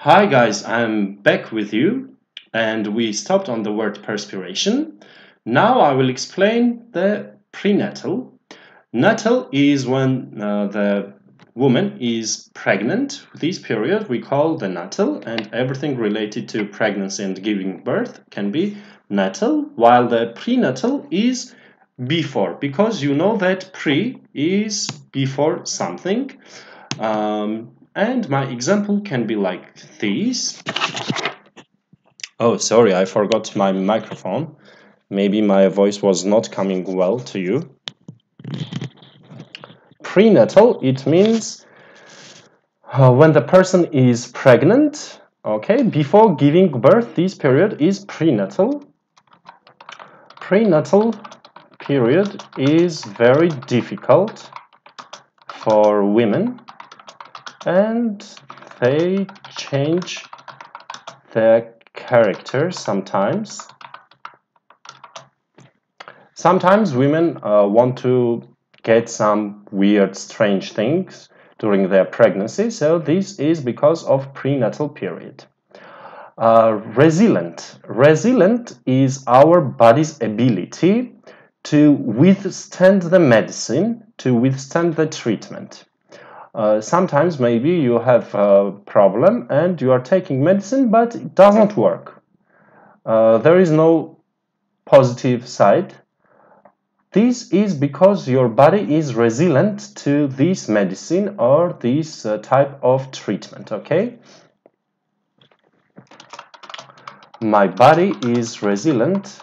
Hi guys, I'm back with you and we stopped on the word perspiration. Now I will explain the prenatal. Natal is when the woman is pregnant. This period we call the natal, and everything related to pregnancy and giving birth can be natal, while the prenatal is before, because you know that pre is before something. And my example can be like this. Oh, sorry, I forgot my microphone. Maybe my voice was not coming well to you. Prenatal, it means when the person is pregnant, okay, before giving birth, this period is prenatal. Prenatal period is very difficult for women, and they change their character sometimes. Sometimes women want to get some weird, strange things during their pregnancy, so this is because of prenatal period. Resilient. Resilient is our body's ability to withstand the medicine, to withstand the treatment. Sometimes maybe you have a problem and you are taking medicine, but it doesn't work. There is no positive side. This is because your body is resilient to this medicine or this type of treatment, okay? My body is resilient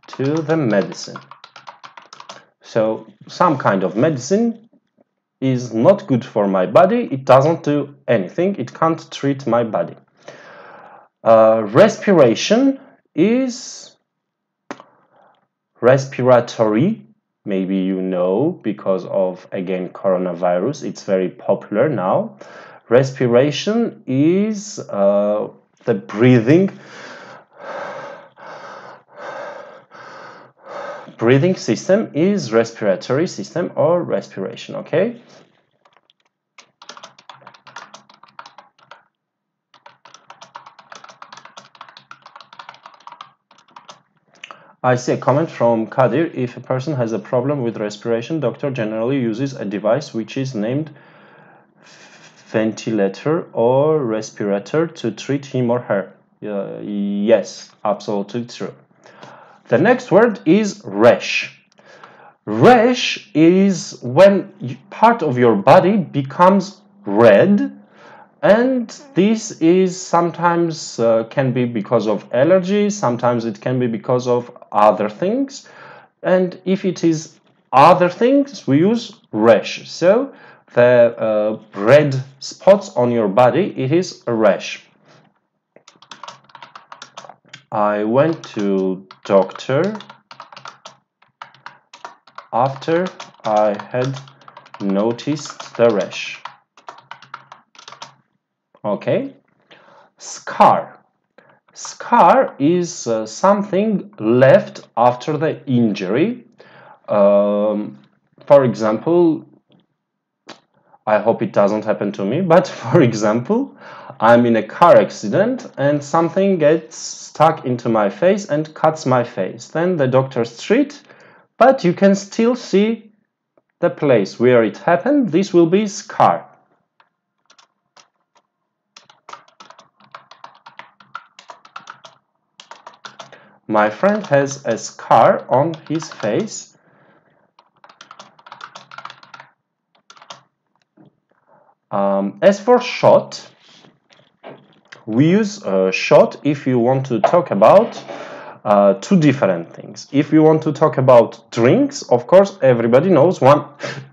to the medicine. So some kind of medicine is not good for my body. It doesn't do anything. It can't treat my body. Respiration is respiratory. Maybe you know, because of, again, coronavirus, it's very popular now. Respiration is the breathing system is respiratory system or respiration, okay? I see a comment from Kadir. If a person has a problem with respiration, doctor generally uses a device which is named ventilator or respirator to treat him or her. Yes, absolutely true. The next word is rash. Rash is when part of your body becomes red, and this is sometimes can be because of allergy, sometimes it can be because of other things. And if it is other things, we use rash. So the red spots on your body, it is a rash. I went to doctor after I had noticed the rash. Okay. Scar. Scar is something left after the injury. For example, I hope it doesn't happen to me, but for example, I'm in a car accident and something gets stuck into my face and cuts my face. Then the doctors treat, but you can still see the place where it happened. This will be scar. My friend has a scar on his face. As for shot, we use shot if you want to talk about two different things. If you want to talk about drinks, of course, everybody knows one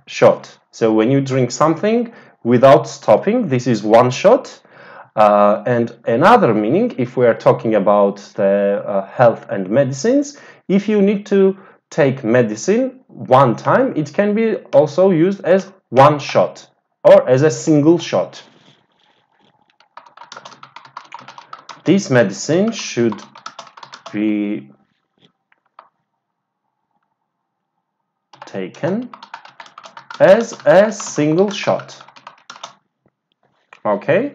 shot. So when you drink something without stopping, this is one shot. And another meaning, if we are talking about the health and medicines, if you need to take medicine one time, it can be also used as one shot or as a single shot. This medicine should be taken as a single shot. Okay.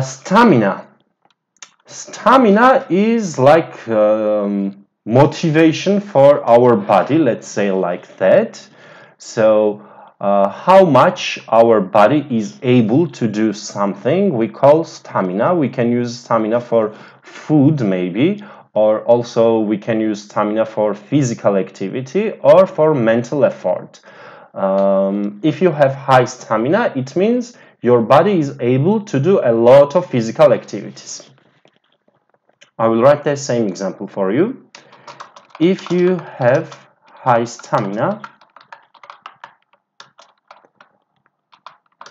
Stamina. Stamina is like motivation for our body, let's say like that. So how much our body is able to do something we call stamina. We can use stamina for food maybe, or also we can use stamina for physical activity or for mental effort. If you have high stamina, it means your body is able to do a lot of physical activities. I will write the same example for you. If you have high stamina,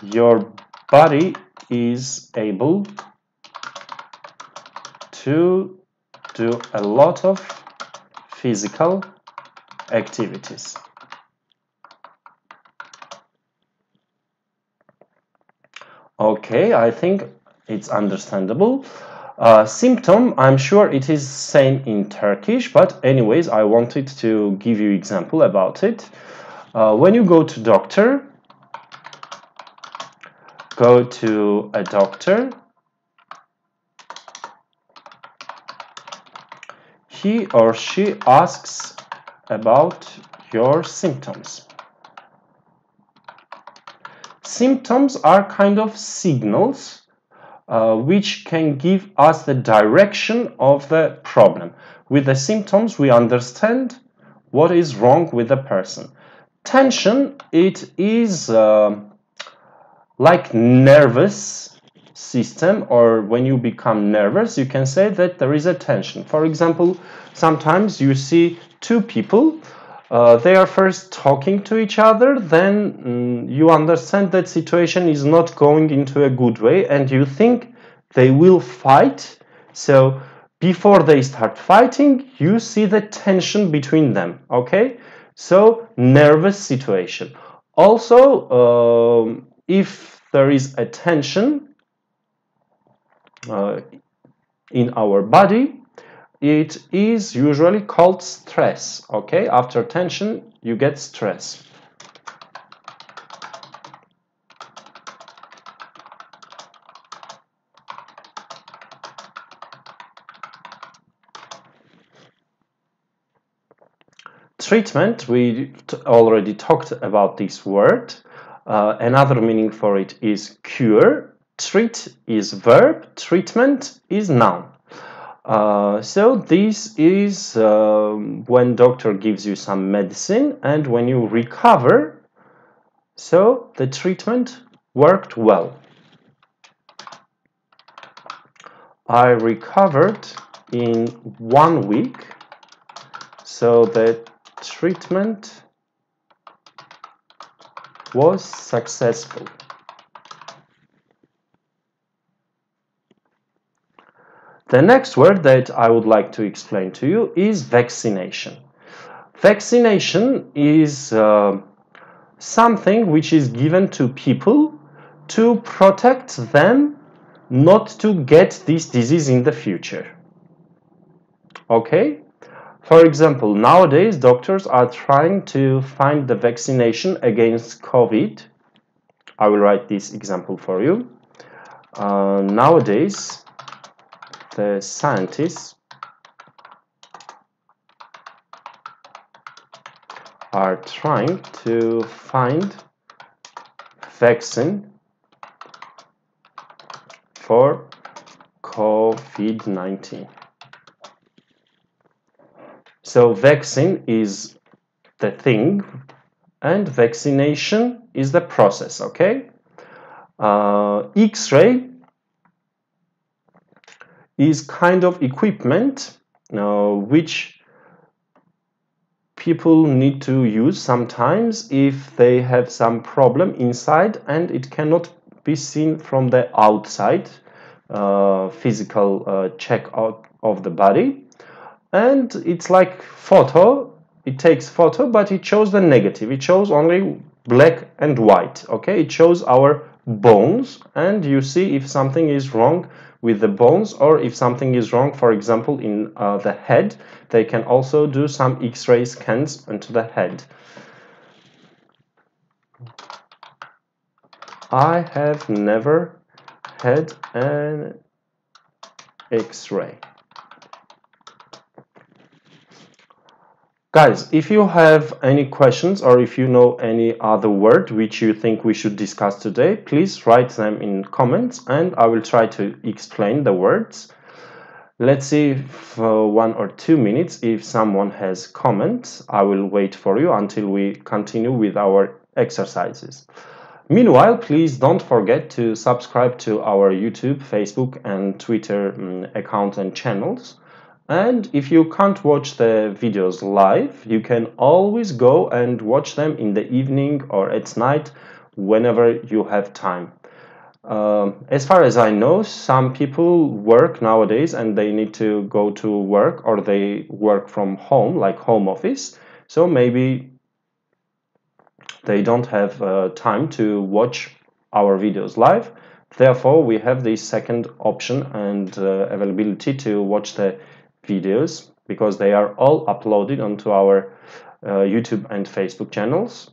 your body is able to do a lot of physical activities. Okay, I think it's understandable. Symptom, I'm sure it is same in Turkish, but anyways, I wanted to give you example about it. When you go to a doctor, he or she asks about your symptoms. Symptoms are kind of signals which can give us the direction of the problem. With the symptoms, we understand what is wrong with the person. Tension, it is like nervous system, or when you become nervous, you can say that there is a tension. For example, sometimes you see two people, they are first talking to each other, then you understand that situation is not going into a good way and you think they will fight. So before they start fighting, you see the tension between them, okay? So nervous situation. Also, if there is a tension in our body, it is usually called stress, okay? After tension, you get stress. Treatment, we already talked about this word. Another meaning for it is cure. Treat is verb, treatment is noun. So this is when doctor gives you some medicine and when you recover, so the treatment worked well. I recovered in 1 week, so the treatment was successful. The next word that I would like to explain to you is vaccination. Vaccination is something which is given to people to protect them not to get this disease in the future. Okay? For example, nowadays doctors are trying to find the vaccination against COVID. I will write this example for you. Nowadays, the scientists are trying to find vaccine for COVID-19. So vaccine is the thing and vaccination is the process, okay? X-ray is kind of equipment which people need to use sometimes if they have some problem inside and it cannot be seen from the outside, physical check-out of the body. And it's like photo, it takes photo, but it shows the negative. It shows only black and white, okay? It shows our bones and you see if something is wrong with the bones or if something is wrong, for example, in the head. They can also do some X-ray scans into the head. I have never had an X-ray. Guys, if you have any questions or if you know any other word which you think we should discuss today, please write them in comments and I will try to explain the words. Let's see for 1 or 2 minutes if someone has comments. I will wait for you until we continue with our exercises. Meanwhile, please don't forget to subscribe to our YouTube, Facebook and Twitter account and channels. And if you can't watch the videos live, you can always go and watch them in the evening or at night whenever you have time. As far as I know, some people work nowadays and they need to go to work or they work from home, like home office. So maybe they don't have time to watch our videos live. Therefore, we have the second option and availability to watch the videos because they are all uploaded onto our YouTube and Facebook channels.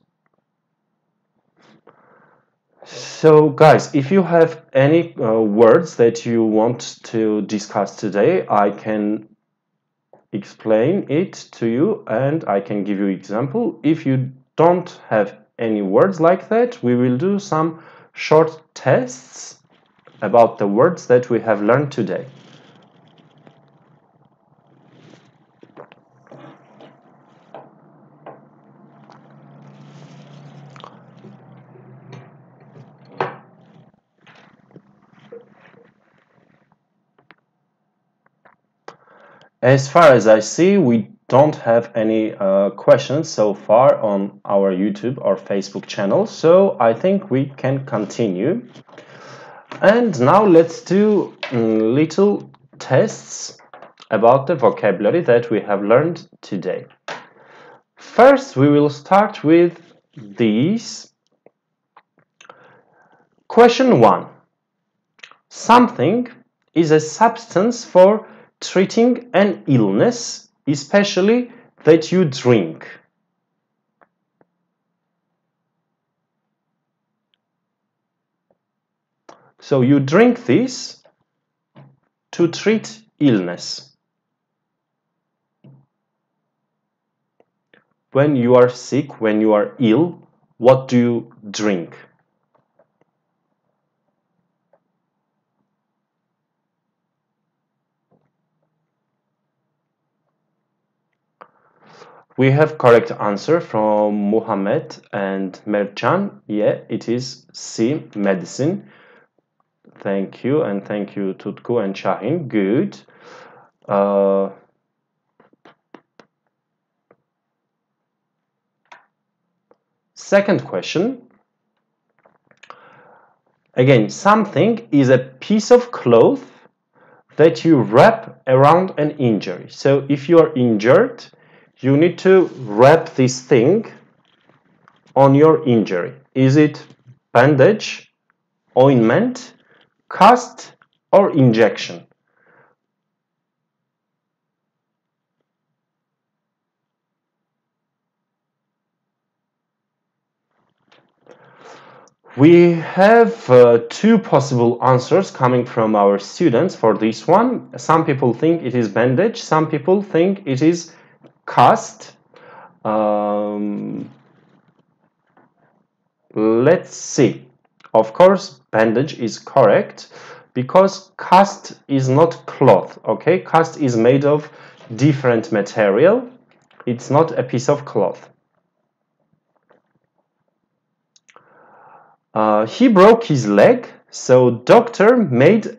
So guys, if you have any words that you want to discuss today, I can explain it to you and I can give you example. If you don't have any words like that, we will do some short tests about the words that we have learned today. As far as I see, we don't have any questions so far on our YouTube or Facebook channel, so I think we can continue. And now let's do little tests about the vocabulary that we have learned today. First, we will start with these. Question 1. Something is a substance for treating an illness, especially that you drink. So you drink this to treat illness. When you are sick, when you are ill, what do you drink? We have correct answer from Muhammad and Mercan. Yeah, it is C, medicine. Thank you, and thank you Tutku and Shahin. Good. Second question. Again, something is a piece of cloth that you wrap around an injury. So if you are injured, you need to wrap this thing on your injury. Is it bandage, ointment, cast, or injection? We have two possible answers coming from our students for this one. Some people think it is bandage, some people think it is cast. Let's see. Of course, bandage is correct because cast is not cloth, okay? Cast is made of different material. It's not a piece of cloth. He broke his leg, so doctor made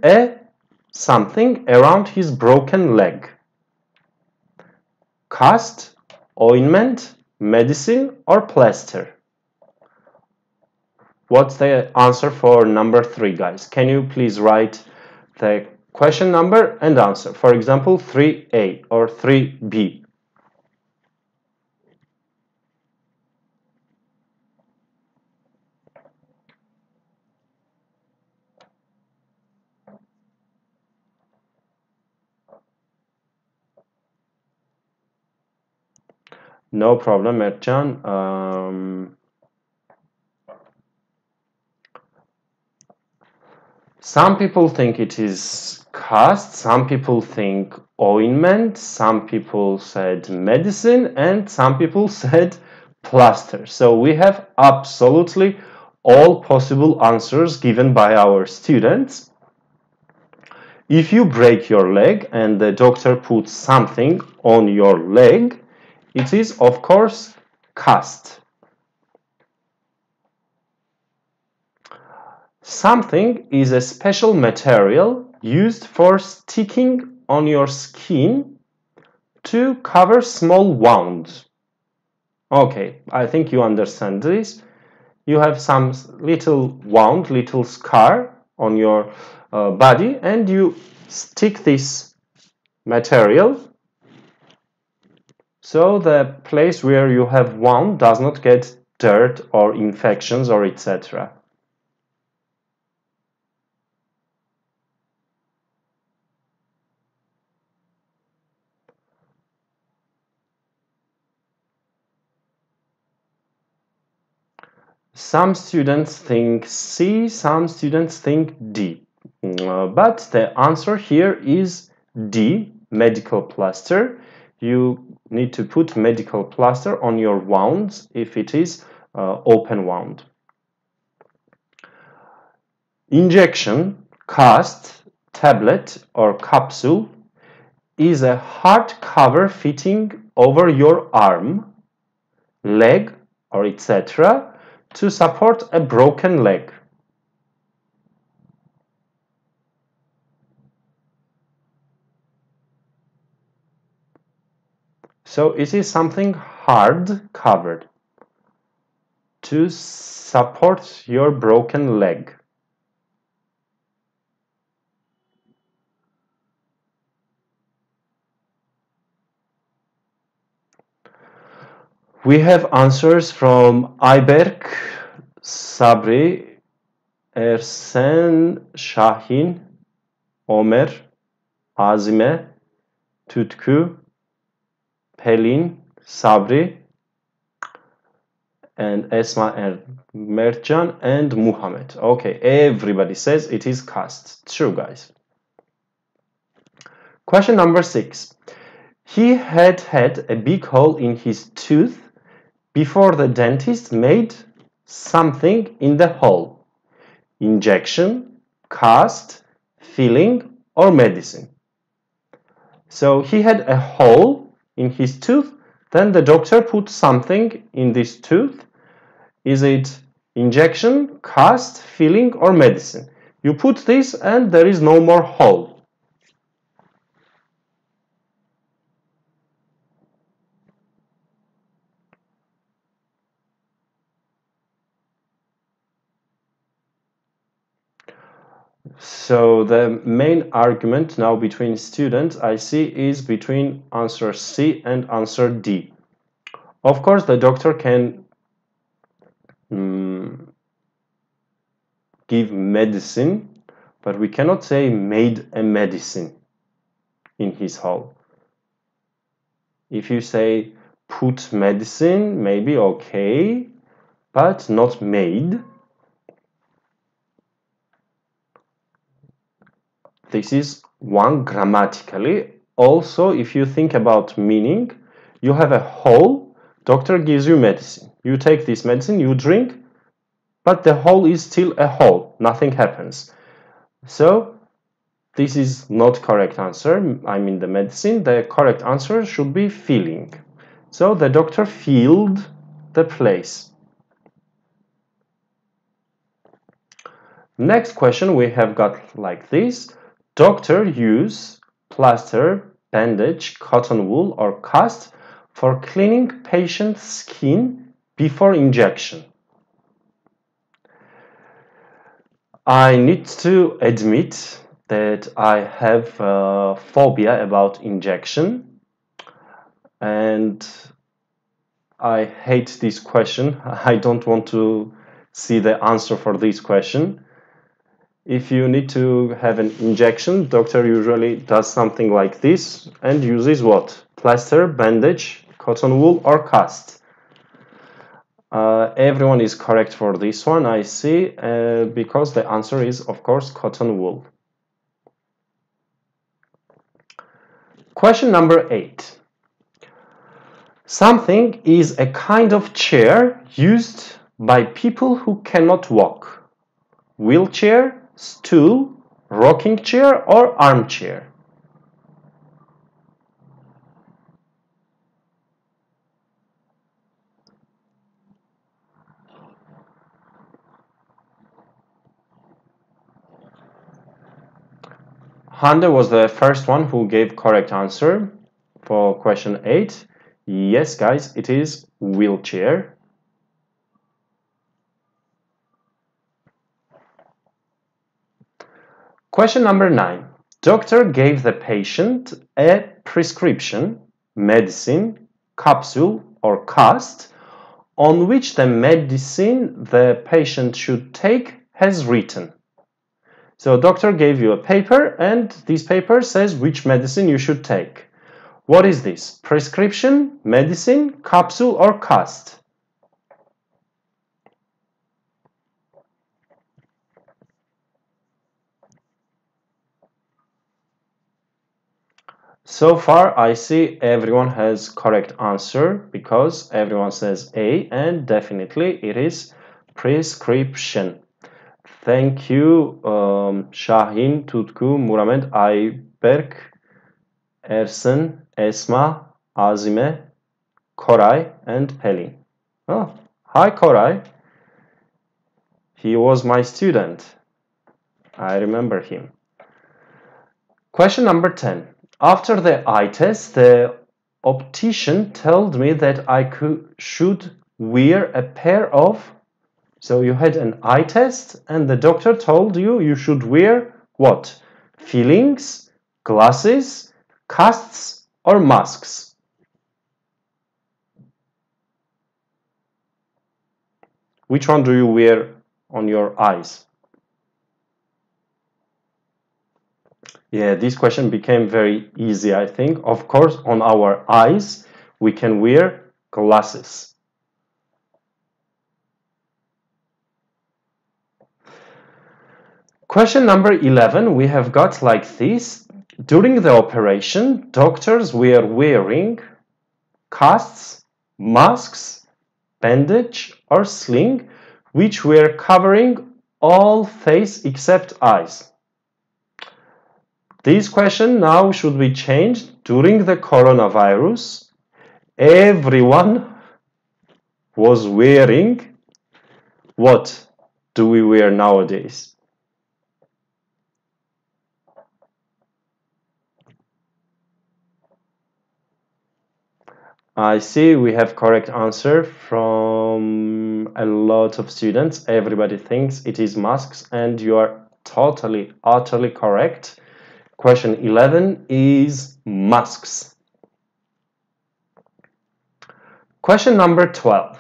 something around his broken leg. Cast, ointment, medicine, or plaster? What's the answer for number 3, guys? Can you please write the question number and answer? For example, 3A or 3B. No problem, Mertcan. Some people think it is cast, some people think ointment, some people said medicine, and some people said plaster. So we have absolutely all possible answers given by our students. If you break your leg and the doctor puts something on your leg, it is of course cast. Something is a special material used for sticking on your skin to cover small wounds. Okay, I think you understand this. You have some little wound, little scar on your body, and you stick this material so the place where you have wound does not get dirt or infections or etc. Some students think C, some students think D. But the answer here is D, medical plaster. You need to put medical plaster on your wounds if it is open wound. Injection, cast, tablet or capsule is a hard cover fitting over your arm, leg or etc. to support a broken leg. So it is something hard covered to support your broken leg. We have answers from Ayberk, Sabri, Ersen, Shahin, Omer, Azime, Tutku, Pelin, Sabri, and Esma and Mertjan and Muhammad. Okay, everybody says it is cast. True, guys. Question number 6. He had a big hole in his tooth before the dentist made something in the hole. Injection, cast, filling, or medicine. So he had a hole in his tooth, then the doctor put something in this tooth. Is it injection, cast, filling, or medicine? You put this and there is no more hole. So the main argument now between students I see is between answer C and answer D. Of course, the doctor can give medicine, but we cannot say made a medicine in his hole. If you say put medicine, maybe okay, but not made. This is one grammatically. Also, if you think about meaning, you have a hole, doctor gives you medicine. You take this medicine, you drink, but the hole is still a hole, nothing happens. So this is not correct answer. I mean the medicine. The correct answer should be filling. So the doctor filled the place. Next question we have got like this. Doctor use plaster, bandage, cotton wool or cast for cleaning patient's skin before injection. I need to admit that I have a phobia about injection and I hate this question. I don't want to see the answer for this question. If you need to have an injection, doctor usually does something like this and uses what? Plaster, bandage, cotton wool or cast. Everyone is correct for this one, I see, because the answer is, of course, cotton wool. Question number 8. Something is a kind of chair used by people who cannot walk. Wheelchair, stool, rocking chair, or armchair? Hande was the first one who gave correct answer for question 8. Yes, guys, it is wheelchair. Question number 9. Doctor gave the patient a prescription, medicine, capsule, or cast on which the medicine the patient should take has written. So doctor gave you a paper and this paper says which medicine you should take. What is this? Prescription, medicine, capsule, or cast? So far I see everyone has correct answer because everyone says A, and definitely it is prescription. Thank you, Shahin, Tutku, Muramed, Ayberk, Ersin, Esma, Azime, Koray, and Pelin. Oh, hi Koray. He was my student. I remember him. Question number 10. After the eye test, the optician told me that I should wear a pair of. So you had an eye test and the doctor told you you should wear what? Fillings, glasses, casts, or masks? Which one do you wear on your eyes? Yeah, this question became very easy, I think. Of course, on our eyes, we can wear glasses. Question number 11, we have got like this. During the operation, doctors were wearing casts, masks, bandage, or sling, which were covering all face except eyes. This question now should be changed. During the coronavirus, everyone was wearing. What do we wear nowadays? I see we have correct answer from a lot of students. Everybody thinks it is masks, and you are totally, utterly correct. Question 11 is masks. Question number 12.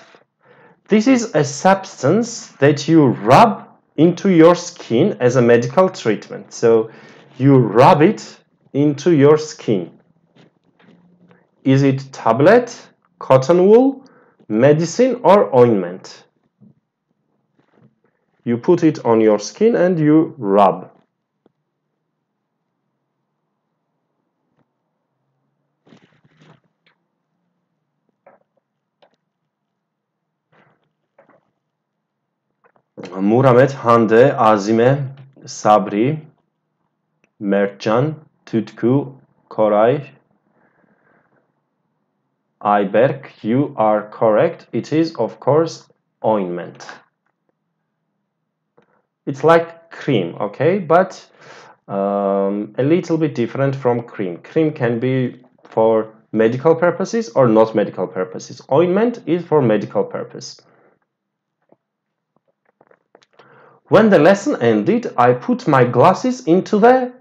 This is a substance that you rub into your skin as a medical treatment. So you rub it into your skin. Is it tablet, cotton wool, medicine, or ointment? You put it on your skin and you rub. Muramed, Hande, Azime, Sabri, Mertcan, Tutku, Koray, Ayberk, you are correct. It is, of course, ointment. It's like cream, okay, but a little bit different from cream. Cream can be for medical purposes or not medical purposes. Ointment is for medical purpose. When the lesson ended, I put my glasses into the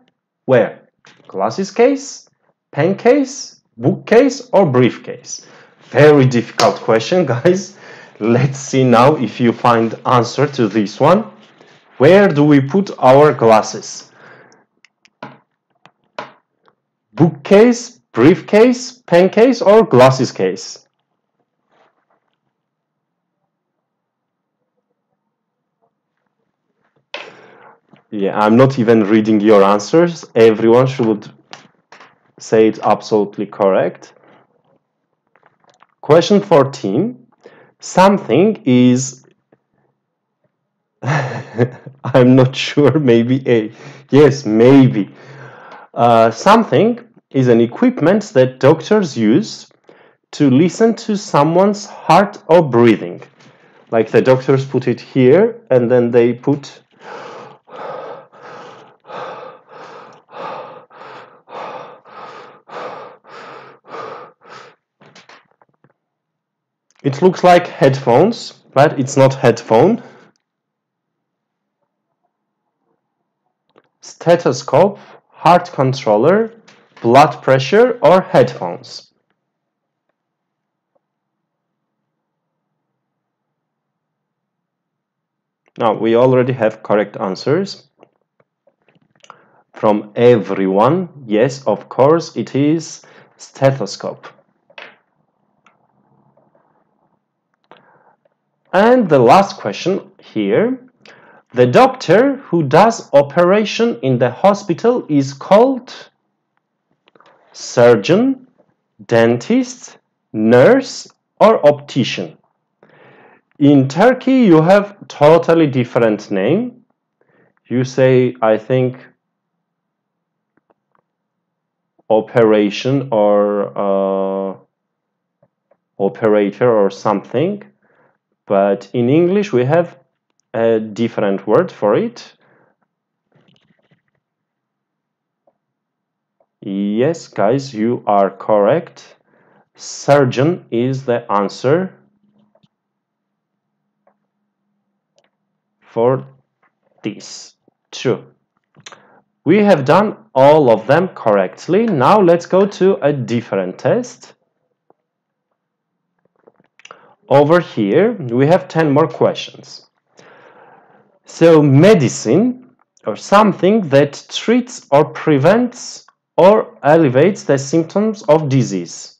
where? Glasses case, pen case, bookcase, or briefcase? Very difficult question, guys. Let's see now if you find answer to this one. Where do we put our glasses? Bookcase, briefcase, pen case, or glasses case? Yeah, I'm not even reading your answers. Everyone should say it absolutely correct. Question 14. Something is I'm not sure, maybe A. Yes, maybe. Something is an equipment that doctors use to listen to someone's heart or breathing. Like the doctors put it here and then they put it looks like headphones, but it's not headphone. Stethoscope, heart controller, blood pressure, or headphones. Now we already have correct answers from everyone. Yes, of course, it is stethoscope. And the last question here. The doctor who does operation in the hospital is called surgeon, dentist, nurse, or optician. In Turkey, you have totally different name. You say, I think, operation or operator or something. But in English, we have a different word for it. Yes, guys, you are correct. Surgeon is the answer for this. True. We have done all of them correctly. Now let's go to a different test. Over here, we have 10 more questions. So, medicine, or something that treats or prevents or alleviates the symptoms of disease.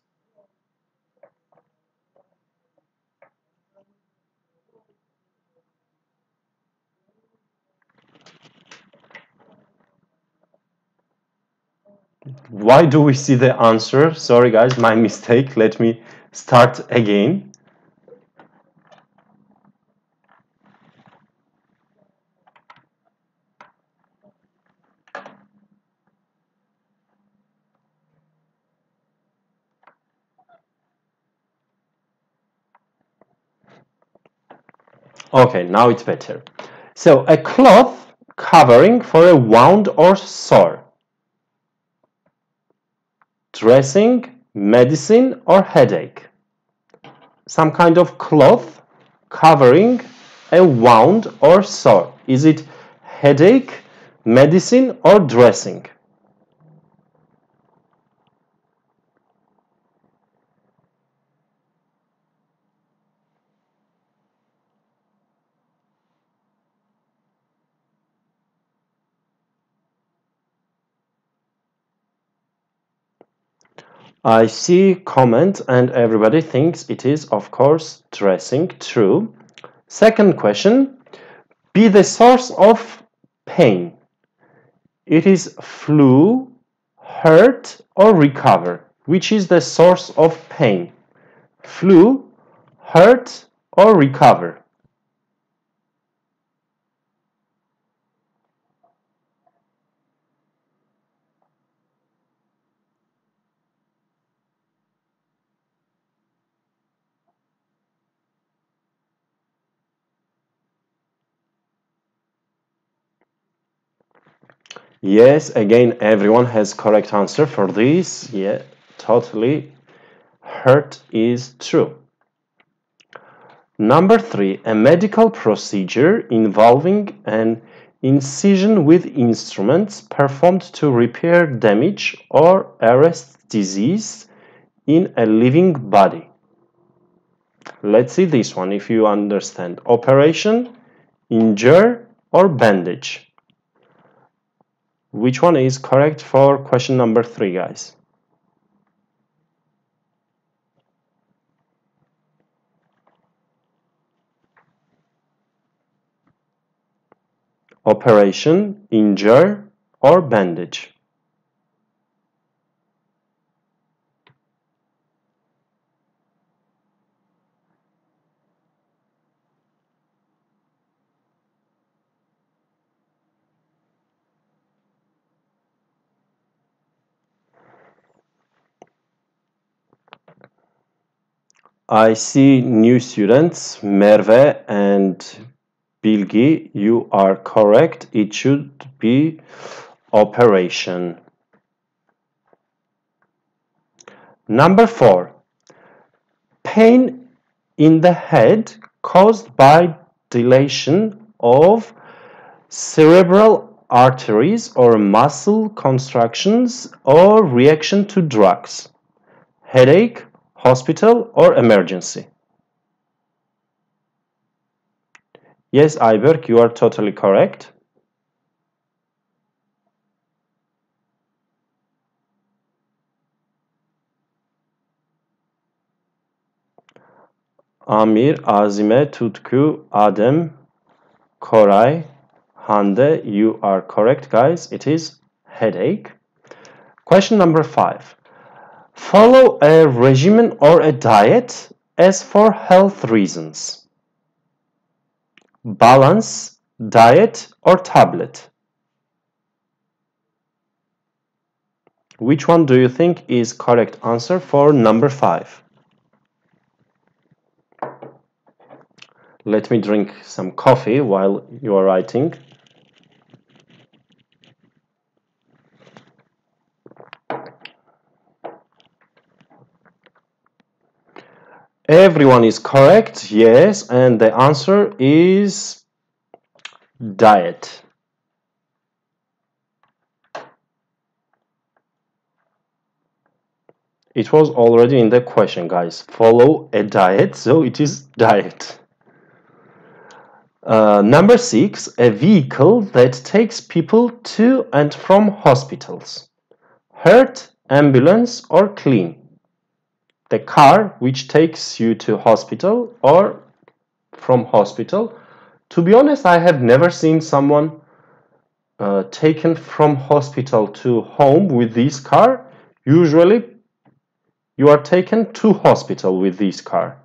Why do we see the answer? Sorry guys, my mistake. Let me start again. Okay, now it's better. So, a cloth covering for a wound or sore. Dressing, medicine, or headache. Some kind of cloth covering a wound or sore. Is it headache, medicine, or dressing? I see comment and everybody thinks it is, of course, dressing. True. Second question, be the source of pain. It is flu, hurt, or recover. Which is the source of pain? Flu, hurt, or recover? Yes, again, everyone has correct answer for this. Yeah, totally. Hurt is true. Number 3, a medical procedure involving an incision with instruments performed to repair damage or arrest disease in a living body. Let's see this one if you understand. Operation, injure, or bandage. Which one is correct for question number 3, guys? operation, injure, or bandage. I see new students, Merve and Bilgi. You are correct. It should be operation. Number 4. Pain in the head caused by dilation of cerebral arteries or muscle contractions or reaction to drugs. Headache, hospital, or emergency. Yes, Ayberk, you are totally correct. Amir, Azime, Tutku, Adem, Koray, Hande, you are correct, guys. It is headache. Question number 5. Follow a regimen or a diet as for health reasons. Balance, diet, or tablet? Which one do you think is correct answer for number 5? Let me drink some coffee while you are writing. Everyone is correct, yes, and the answer is diet. It was already in the question, guys. Follow a diet, so it is diet. Number 6, a vehicle that takes people to and from hospitals. Hurt, ambulance, or clean? The car which takes you to hospital or from hospital. To be honest, I have never seen someone taken from hospital to home with this car. Usually, you are taken to hospital with this car.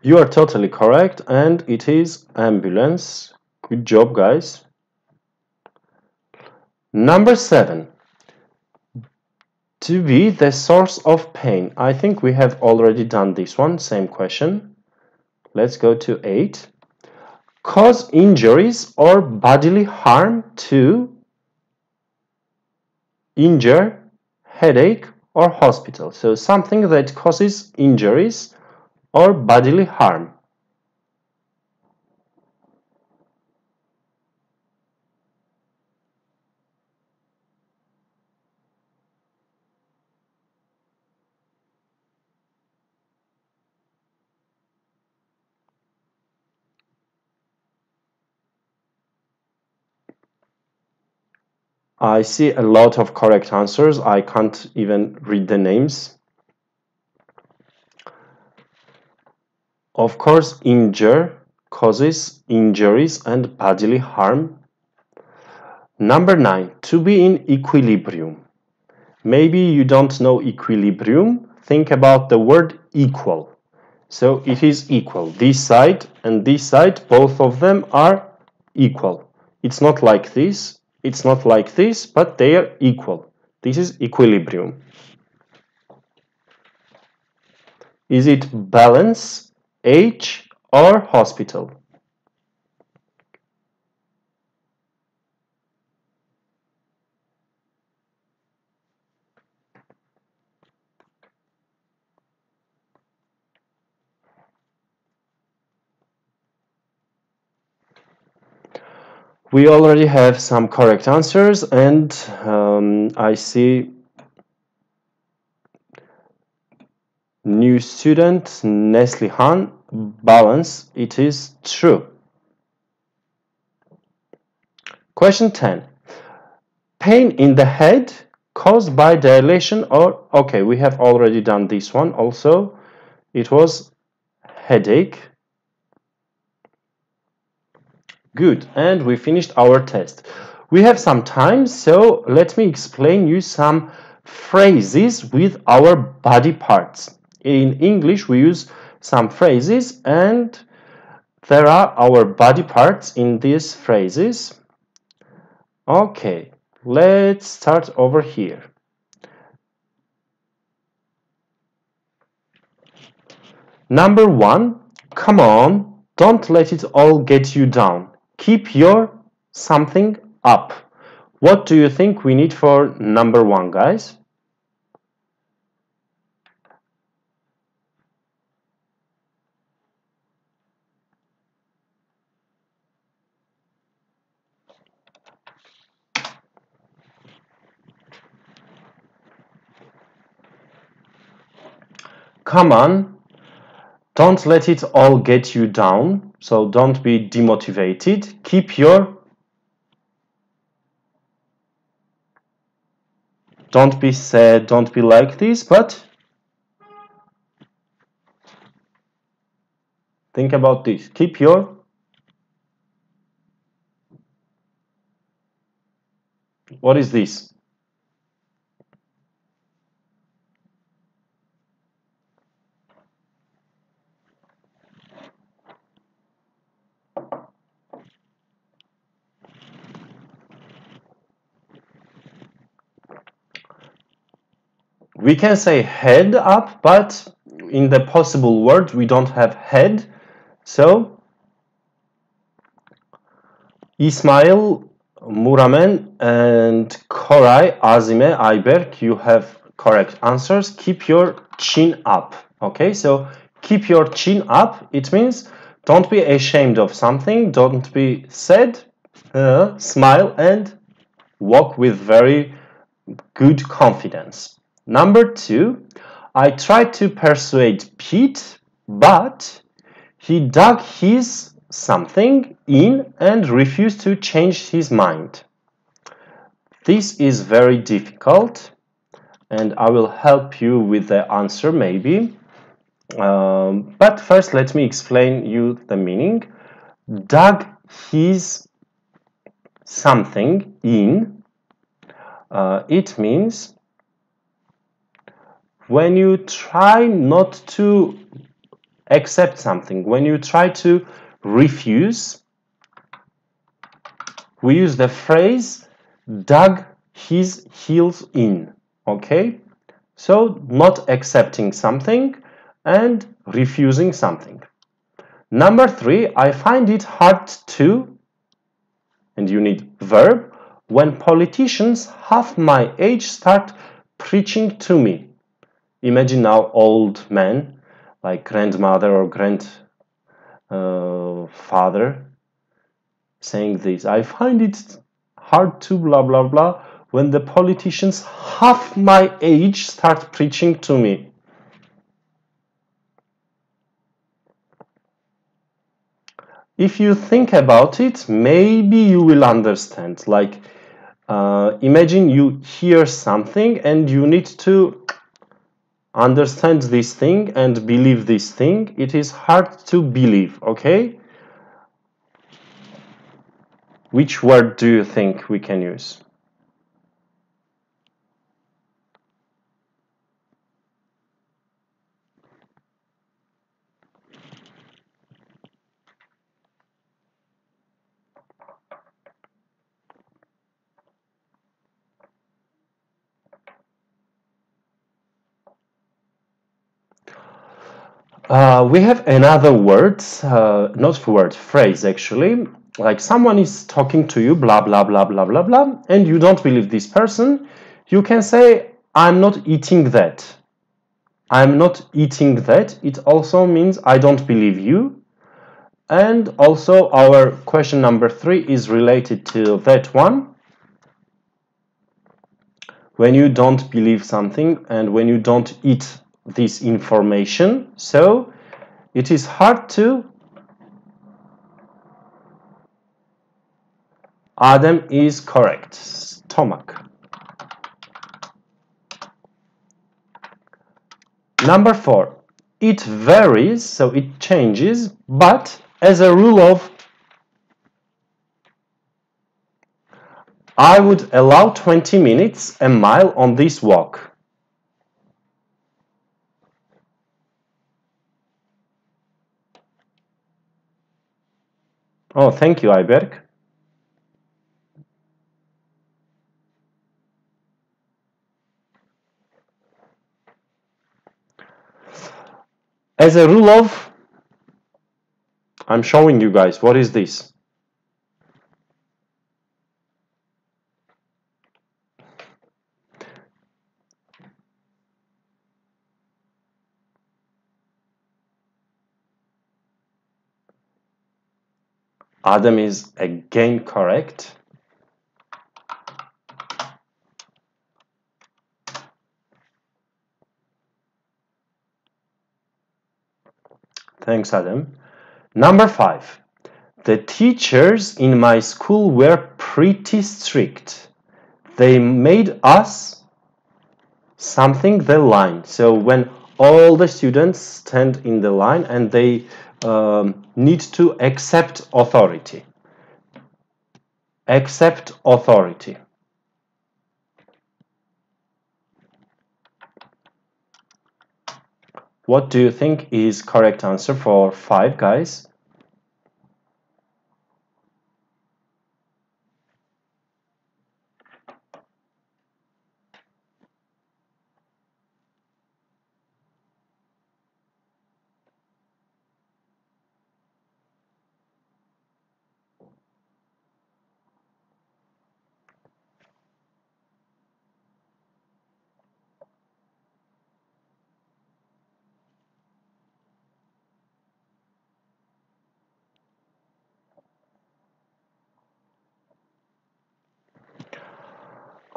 You are totally correct, and it is ambulance. Good job, guys. Number 7. To be the source of pain. I think we have already done this one. Same question. Let's go to 8. Cause injuries or bodily harm to injure, headache, or hospital. So something that causes injuries or bodily harm. I see a lot of correct answers. I can't even read the names. Of course, injure causes injuries and bodily harm. Number 9, to be in equilibrium. Maybe you don't know equilibrium. Think about the word equal. So it is equal. This side and this side, both of them are equal. It's not like this, it's not like this, but they are equal. This is equilibrium. Is it balance, age, or hospital? We already have some correct answers, and I see new student Neslihan, balance. It is true. Question 10. Pain in the head caused by dilation or, okay, we have already done this one also. It was headache. Good, and we finished our test. We have some time, so let me explain you some phrases with our body parts. In English, we use some phrases, and there are our body parts in these phrases. Okay, let's start over here. Number 1, come on, don't let it all get you down. Keep your something up. What do you think we need for number 1, guys? Come on, don't let it all get you down. So don't be demotivated. Keep your... Don't be sad, don't be like this, but think about this. Keep your... What is this? We can say head up, but in the possible word we don't have head. So Ismail, Muramen, and Koray, Azime, Ayberk, you have correct answers. Keep your chin up. Okay, so keep your chin up. It means don't be ashamed of something. Don't be sad. Smile and walk with very good confidence. Number 2, I tried to persuade Pete, but he dug his something in and refused to change his mind. This is very difficult, and I will help you with the answer maybe. But first, let me explain you the meaning. Dug his something in. It means when you try not to accept something, when you try to refuse, we use the phrase dug his heels in. Okay, so not accepting something and refusing something. Number 3, I find it hard to, and you need verb, when politicians half my age start preaching to me. Imagine now old men like grandmother or grandfather saying this. I find it hard to blah blah blah when the politicians half my age start preaching to me. If you think about it, maybe you will understand. Like, imagine you hear something and you need to understand this thing and believe this thing. It is hard to believe, okay? Which word do you think we can use? We have another word, not word, phrase actually. Like someone is talking to you, blah, blah, blah, blah, blah, blah, and you don't believe this person. You can say, I'm not eating that. I'm not eating that. It also means I don't believe you. And also our question number 3 is related to that one. When you don't believe something and when you don't eat this information, so it is hard to... Adem is correct. Stomach. Number 4. It varies, so it changes, but as a rule of, I would allow 20 minutes, a mile on this walk. Oh, thank you, Ayberk. As a rule of, I'm showing you guys, what is this? Adam is again correct. Thanks, Adam. Number 5. The teachers in my school were pretty strict. They made us something the line. So when all the students stand in the line and they need to accept authority. Accept authority. What do you think is correct answer for 5, guys?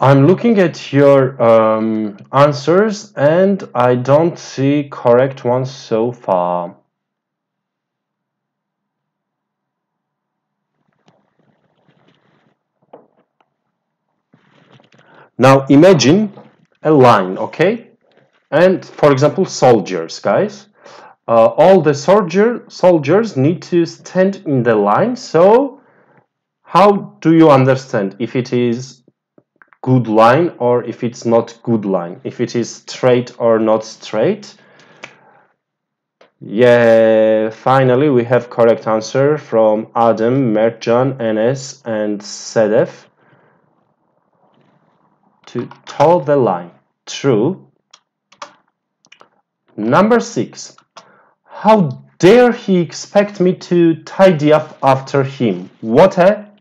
I'm looking at your answers and I don't see correct ones so far. Now imagine a line, okay? And for example, soldiers, guys. All the soldiers need to stand in the line. So how do you understand if it is good line or if it's not good line? If it is straight or not straight? Yeah, finally we have correct answer from Adam, Mertcan, Enes, and Sedef. To toe the line. True. Number 6. How dare he expect me to tidy up after him? What a...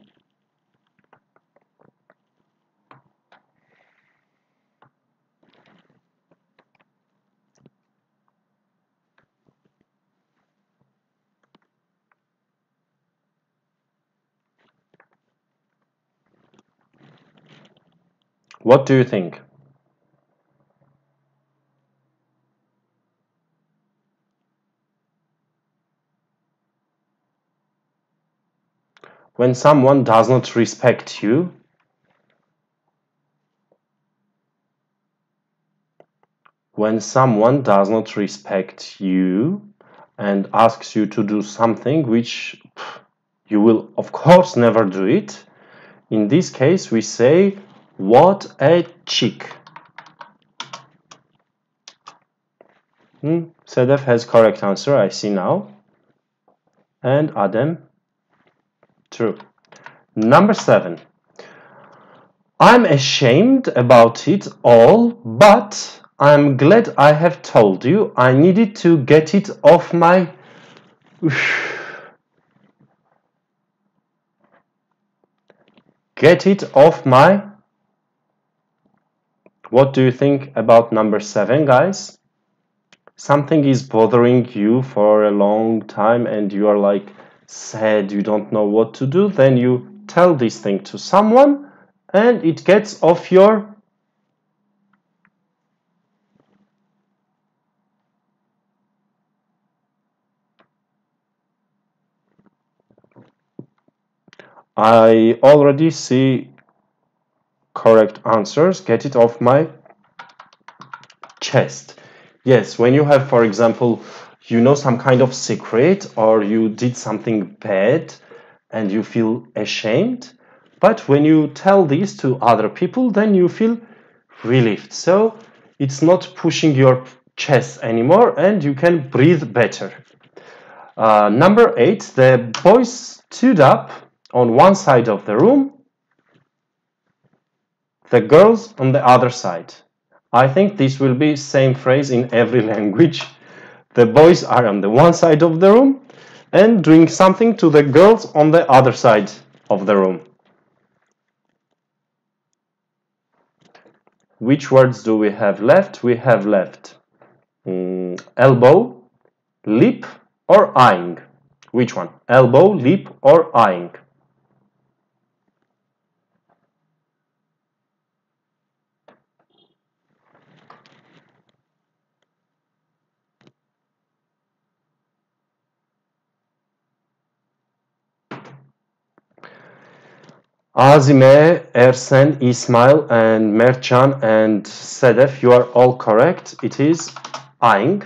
What do you think? When someone does not respect you, when someone does not respect you and asks you to do something which you will of course never do it, in this case we say, what a chick. Sedef has correct answer, I see now. And Adem, true. Number 7. I'm ashamed about it all, but I'm glad I have told you. I needed to get it off my... Get it off my... What do you think about number 7, guys? Something is bothering you for a long time and you are like sad, you don't know what to do, then you tell this thing to someone and it gets off your... I already see correct answers. Get it off my chest. Yes, when you have, for example, you know some kind of secret or you did something bad and you feel ashamed, but when you tell this to other people, then you feel relieved. So it's not pushing your chest anymore and you can breathe better. Number 8, the boys stood up on one side of the room, the girls on the other side. I think this will be same phrase in every language. The boys are on the one side of the room and doing something to the girls on the other side of the room. Which words do we have left? We have left elbow, lip, or eyeing. Which one? Elbow, lip, or eyeing? Azime, Ersen, Ismail, and Mertcan and Sedef, you are all correct. It is eyeing.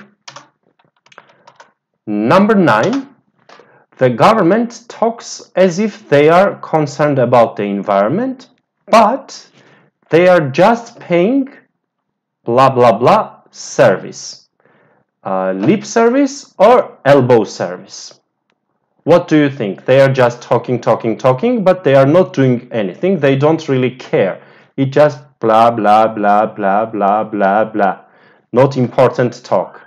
Number 9, the government talks as if they are concerned about the environment, but they are just paying blah blah blah service. Lip service or elbow service? What do you think? They are just talking, but they are not doing anything. They don't really care. It just blah, blah, blah, blah, blah, blah, blah. Not important talk.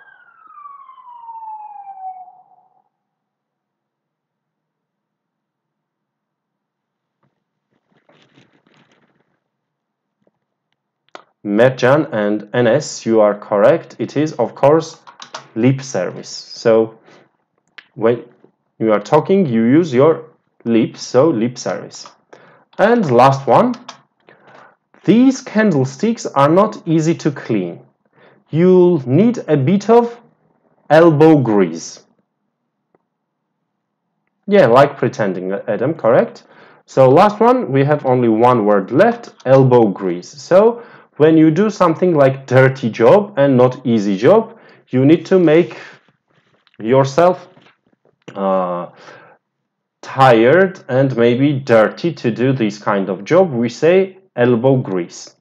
Mertcan and NS, you are correct. It is, of course, lip service. So when you are talking, you use your lips, so lip service. And last one, these candlesticks are not easy to clean. You'll need a bit of elbow grease. Yeah, like pretending, Adam, correct? So last one, we have only one word left, elbow grease. So when you do something like dirty job and not easy job, you need to make yourself tired and maybe dirty to do this kind of job. We say elbow grease.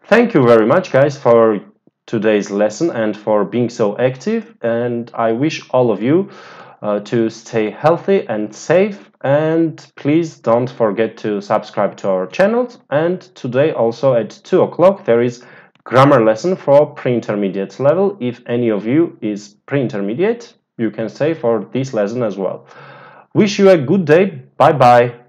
Thank you very much, guys, for today's lesson and for being so active. And I wish all of you to stay healthy and safe. And please don't forget to subscribe to our channels. And today also at 2 o'clock there is grammar lesson for pre-intermediate level. If any of you is pre-intermediate, you can stay for this lesson as well. Wish you a good day. Bye bye.